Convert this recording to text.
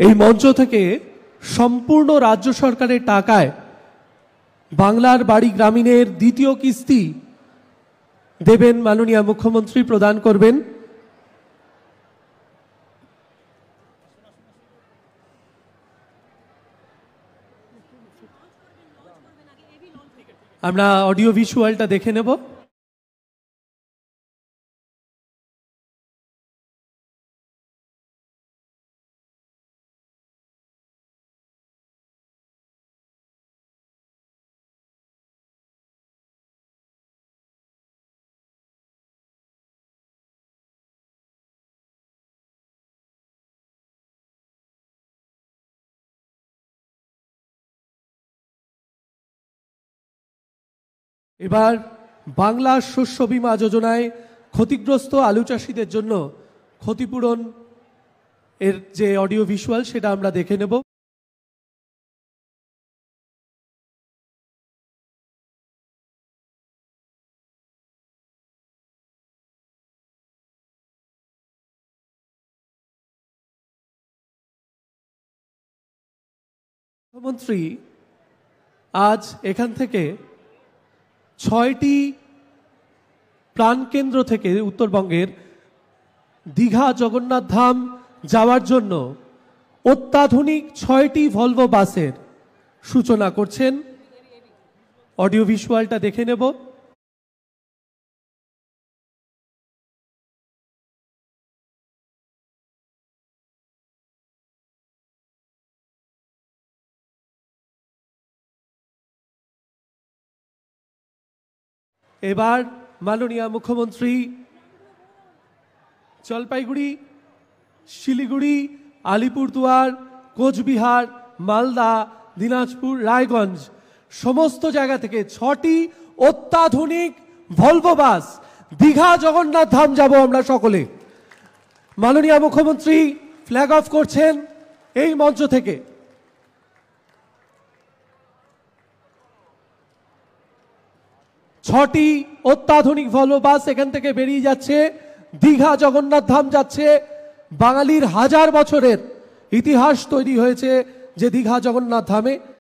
এই মঞ্চ থেকে সম্পূর্ণ রাজ্য সরকারের টাকায় বাংলার বাড়ি গ্রামীণের দ্বিতীয় কিস্তি দেবেন মাননীয় মুখ্যমন্ত্রী, প্রদান করবেন। আমরা অডিও ভিজুয়ালটা দেখে নেব। এবার বাংলা শস্য বীমা যোজনায় ক্ষতিগ্রস্ত আলু চাষিদের জন্য ক্ষতিপূরণ এর যে অডিও ভিজুয়াল সেটা আমরা দেখে নেব। মুখ্যমন্ত্রী আজ এখান থেকে 6টি প্রাণকেন্দ্র থেকে উত্তরবঙ্গের দীঘা জগন্নাথ ধাম যাওয়ার জন্য অত্যাধুনিক 6টি ভলভো বাসের সূচনা করছেন। অডিও ভিজুয়ালটা দেখে নেব। এবার মাননীয় মুখ্যমন্ত্রী জলপাইগুড়ি, শিলিগুড়ি, আলিপুরদুয়ার, কোচবিহার, মালদা, দিনাজপুর, রায়গঞ্জ সমস্ত জায়গা থেকে 6টি অত্যাধুনিক ভলভো বাস দীঘা জগন্নাথ ধাম যাব আমরা সকলে। মাননীয় মুখ্যমন্ত্রী ফ্ল্যাগ অফ করছেন এই মঞ্চ থেকে। 6টি অত্যাধুনিক ভলভো বাস এখান থেকে বেরিয়ে যাচ্ছে, দীঘা জগন্নাথ ধাম যাচ্ছে। বাঙালির হাজার বছরের ইতিহাস তৈরি হয়েছে যে দীঘা জগন্নাথ ধামে।